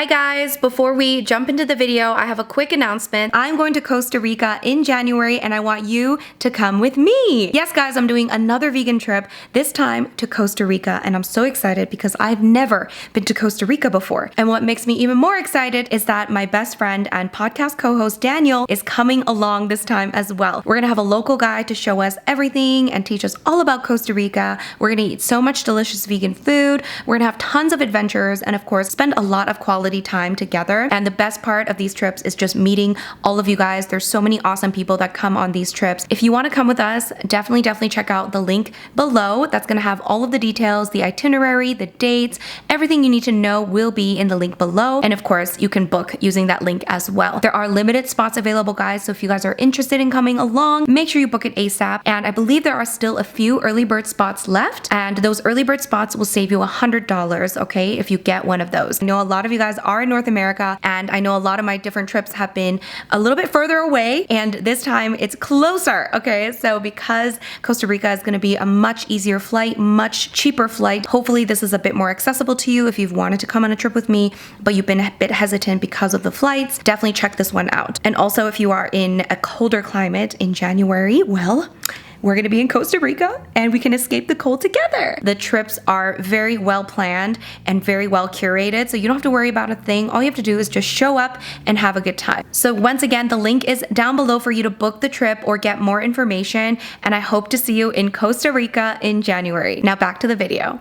Hi guys, before we jump into the video, I have a quick announcement. I'm going to Costa Rica in January and I want you to come with me. Yes guys, I'm doing another vegan trip, this time to Costa Rica, and I'm so excited because I've never been to Costa Rica before. And what makes me even more excited is that my best friend and podcast co-host Daniel is coming along this time as well. We're gonna have a local guide to show us everything and teach us all about Costa Rica. We're gonna eat so much delicious vegan food. We're gonna have tons of adventures and of course spend a lot of quality time together. And the best part of these trips is just meeting all of you guys. There's so many awesome people that come on these trips. If you want to come with us, definitely check out the link below. That's going to have all of the details, the itinerary, the dates, everything you need to know will be in the link below. And of course, you can book using that link as well. There are limited spots available, guys. So if you guys are interested in coming along, make sure you book it ASAP. And I believe there are still a few early bird spots left. And those early bird spots will save you $100, okay, if you get one of those. I know a lot of you guys are in North America, and I know a lot of my different trips have been a little bit further away, and this time it's closer, okay? So because Costa Rica is going to be a much easier flight, much cheaper flight, hopefully this is a bit more accessible to you if you've wanted to come on a trip with me, but you've been a bit hesitant because of the flights, definitely check this one out. And also if you are in a colder climate in January, well, we're gonna be in Costa Rica and we can escape the cold together. The trips are very well planned and very well curated, so you don't have to worry about a thing. All you have to do is just show up and have a good time. So once again, the link is down below for you to book the trip or get more information, and I hope to see you in Costa Rica in January. Now back to the video.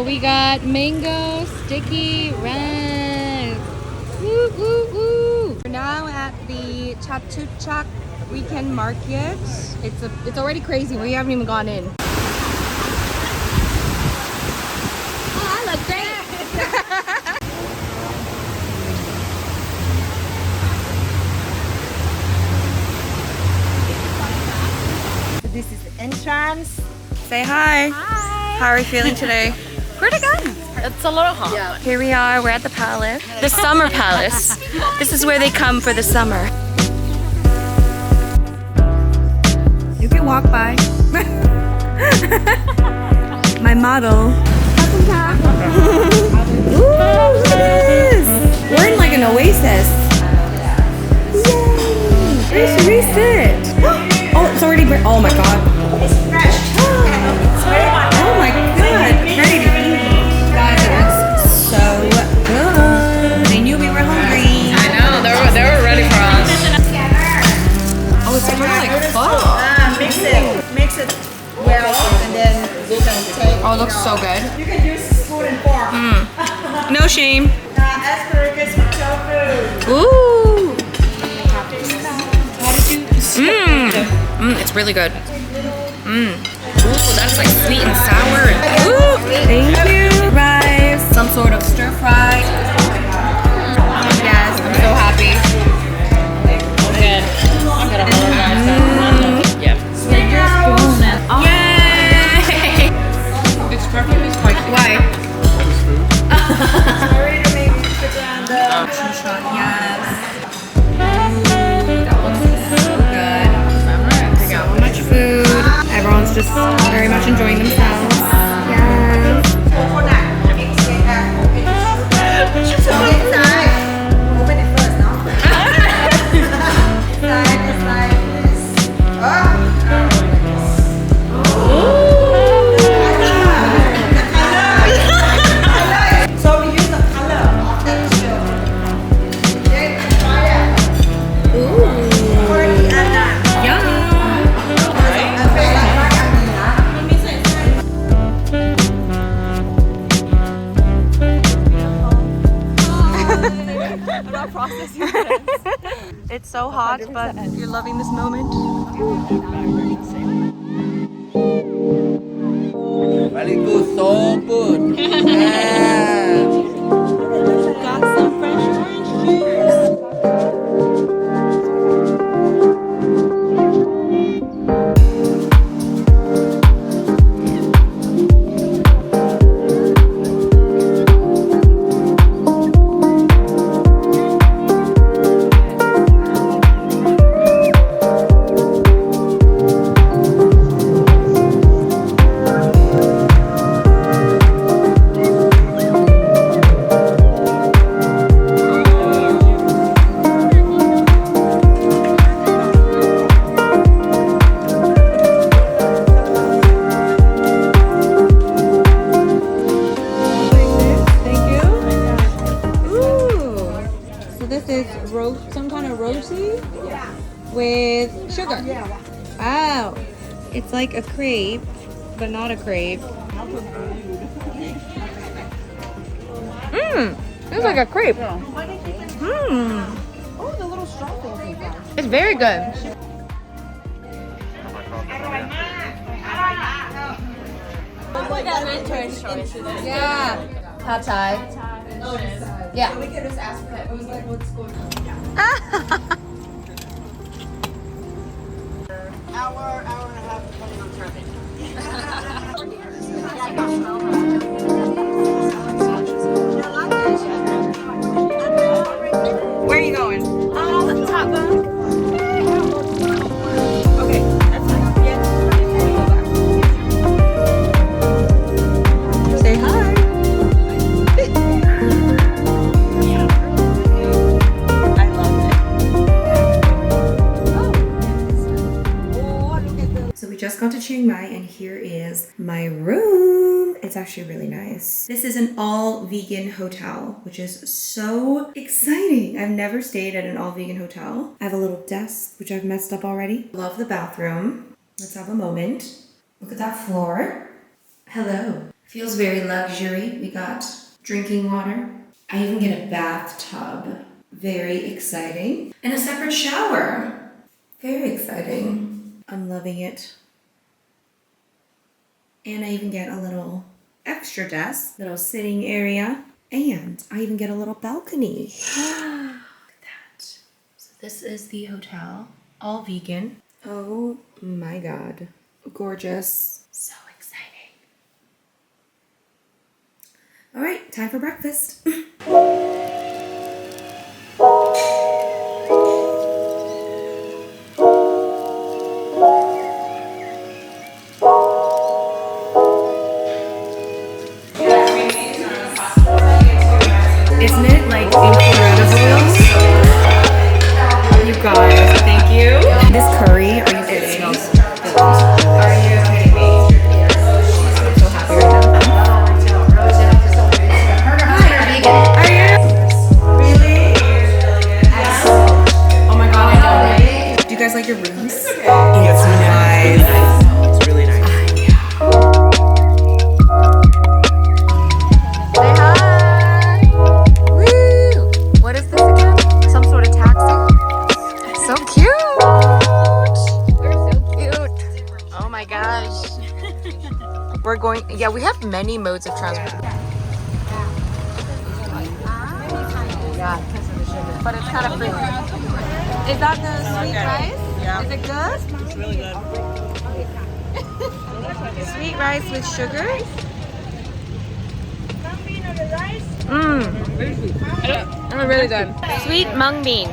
We got mango sticky rice. Woo, woo, woo. We're now at the Chatuchak weekend market. It's already crazy. We haven't even gone in. Oh, I look great. This is the entrance. Say hi. Hi. How are you feeling today? Pretty good. It's a little hot. Yeah. Here we are, we're at the palace. The summer palace. This is where they come for the summer. You can walk by. My model. Ooh, look at this. We're in like an oasis. Yay! Where should we sit? Oh, it's already, oh my god. It's fresh. Oh my god, ready to eat. Guys, it looks so good. They knew we were hungry. I know, they were ready for us. Oh, it's sort of like pho. Mix it well, and then you can take. Oh, it looks so good. You can use spoon and fork. No shame. Asparagus with tofu. Ooh. It's really good. Ooh, that's like sweet and sour. Ooh, thank you. Rice, some sort of stir fry. Yes, I'm so happy. Good. I'm gonna hold guys. Yeah. Yay! It's perfectly spicy. Why? Ready to make you put down the. Yes. That looks so good. So much food. Everyone's just very much enjoying themselves. Yes. Coconut. Mix it up. So inside. Open it first, no? Inside is like this. So we use the color of that shell. Yeah, try it. Yum. It's so hot, but you're loving this moment. Very good, so good. Yeah. Got some fresh orange juice. some kind of roti with sugar. Wow. It's like a crepe, but not a crepe. Mmm. It's like a crepe. Mmm. Oh, the little straw thing. It's very good. Yeah. Pad Thai. Yeah. We could just ask her. It was like, what's going on? Hour and a half depending on traffic. Where are you going? Top bunk. Okay, that's fine. Yeah. Say hi. I love it. Oh, look at the. So we just got to Chiang Mai and here is my room. It's actually really nice. This is an all vegan hotel, which is so exciting. I've never stayed at an all vegan hotel. I have a little desk, which I've messed up already. Love the bathroom. Let's have a moment. Look at that floor. Hello. Feels very luxury. We got drinking water. I even get a bathtub. Very exciting. And a separate shower. Very exciting. I'm loving it. And I even get a little extra desk, little sitting area, and I even get a little balcony. Look at that. So this is the hotel, all vegan. Oh my God. Gorgeous. So exciting. All right, time for breakfast. Isn't it like incredible? You guys, thank you. This curry, are you kidding? It smells delicious. Are you kidding me? I'm so happy right now. Are you? Really? Oh my God, I know, right? Do you guys like your rooms? It's nice. It's really nice. Say hi. Woo! What is this again? Some sort of taxi? So cute! We're so cute. Oh my gosh. We're going, yeah, we have many modes of transport. Yeah. But it's kind of free. Is that the sweet rice? Yeah. Is it good? It's really good. Sweet rice with sugar? Mmm. Oh, really good. Sweet mung bean.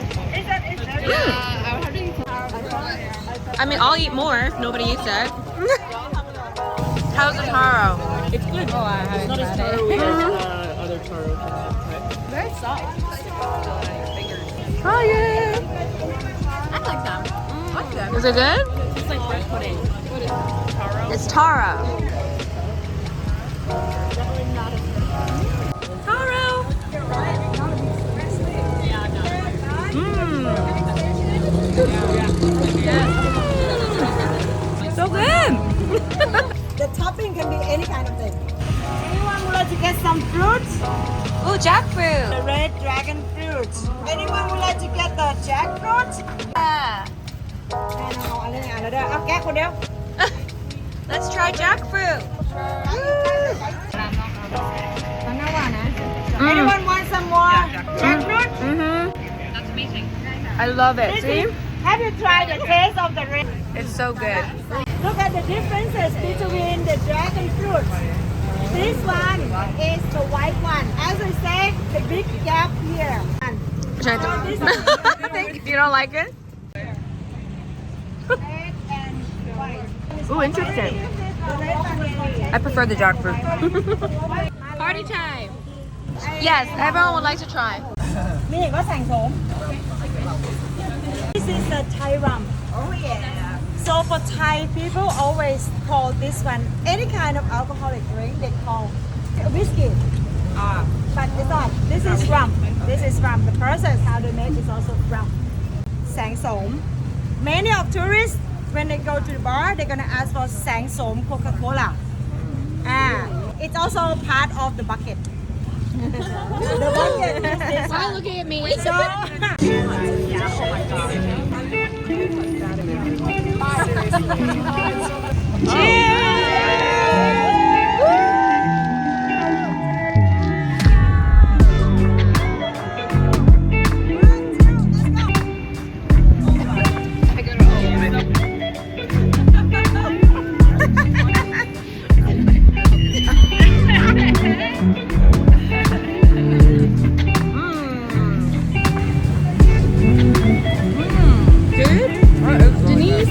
I mean, I'll eat more if nobody eats it. How's the taro? It's good. Oh, I haven't Not as tried it. taro as other taro. Very soft. Try it. I like them. What's good? Is it good? It's like bread pudding. What is it? Taro? It's taro. Taro. So good. The topping can be any kind of thing. Anyone would like to get some fruits? Ooh, jackfruit. The red dragon fruit. Anyone would like to get the jackfruit? Yeah. Let's try jackfruit. Anyone want some more jackfruit? That's amazing. I love it. See? Have you tried the taste of the red? It's so good. Look at the differences between the dragon fruit. This one is the white one. As I said, the big gap here. Try This to. one, Thank you. You don't like it? red and white. Ooh, interesting. The red one is white. I prefer the jackfruit. Party time. Yes, everyone would like to try. มีก็สั่งโสม This is the Thai rum. Oh yeah. So for Thai people always call this one any kind of alcoholic drink they call whiskey. but it's not. This is rum. This is rum. The process how they make is also rum. Sang som. Many of tourists, when they go to the bar, they're gonna ask for sang som Coca-Cola. It's also part of the bucket. The bucket is this Why one. looking at me? So,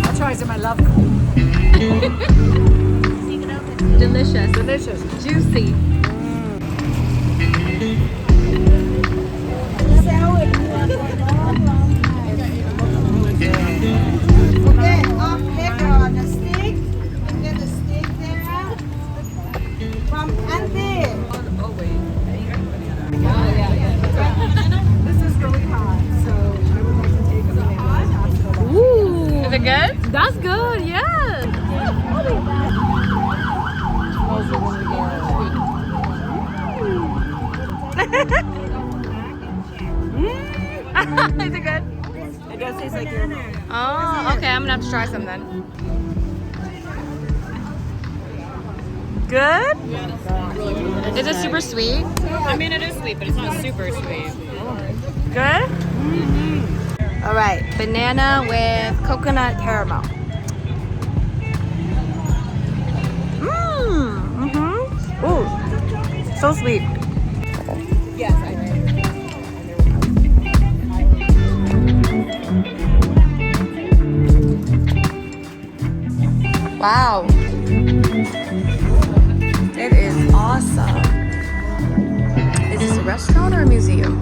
I'll try some. I love Delicious. delicious. Juicy. okay, off take the stick. Get the stick there. From Auntie. This is really hot, so I would like to take a banana after that. Ooh. Is it good? That's good, yes. Is it good? It does taste like your Oh, okay. I'm gonna have to try some then. Good? Is it super sweet? I mean, it is sweet, but it's not super sweet. Good? All right, banana with coconut caramel. Ooh, so sweet. Yes, I do. Wow. It is awesome. Is this a restaurant or a museum?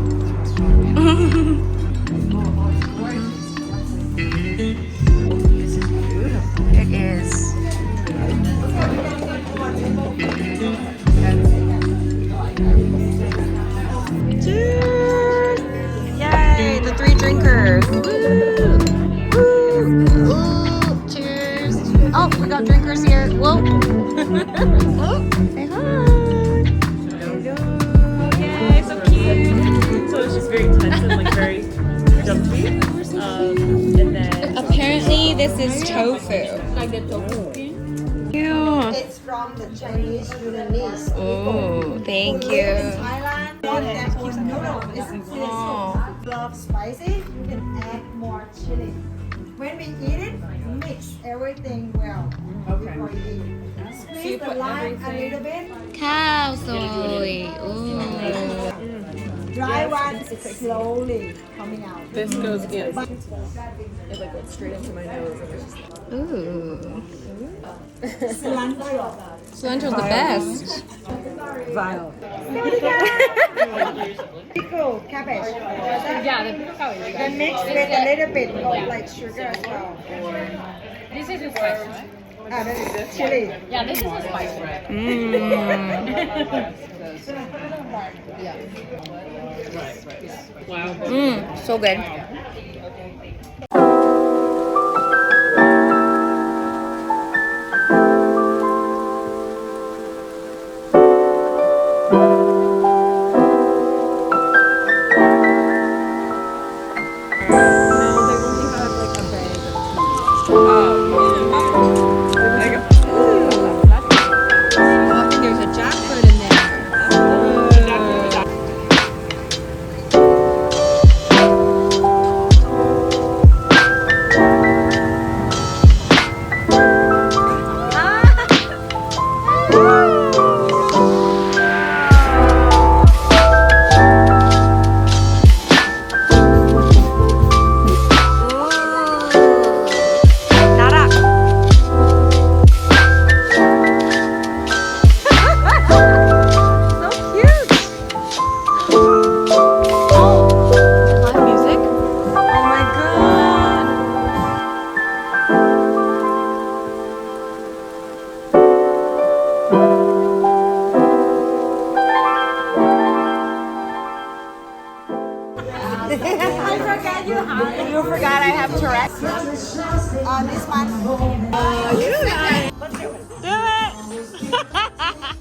It is. Cheers! Yay, the three drinkers. Woo! Woo! Ooh, cheers. Oh, we got drinkers here. Whoa. Oh, say hi. Yay, so cute. So it's just very tense and like very jumpy. And then Apparently, this is tofu. Cute. It's from the Chinese Yunanese. Oh, thank In you. Thailand, one that keeps noodles is Oh. love spicy. You can add more chili. When we eat it, mix everything well before you eat. Squeeze the lime a little bit. Cow soy. Ooh. Dry one slowly coming out. this goes in. It like went straight into my nose and it's just Ooh. Cilantro. Cilantro's the best. vile. Pickle cabbage. Yeah, the pickle cabbage. Then mix with a little bit of like sugar as well. This is spicy. That is chili. Yeah, this is spicy. Wow. So good. I think there's a jackfruit in there. You forgot I have Tourette's. This one. You guys. Let's do it. Do it!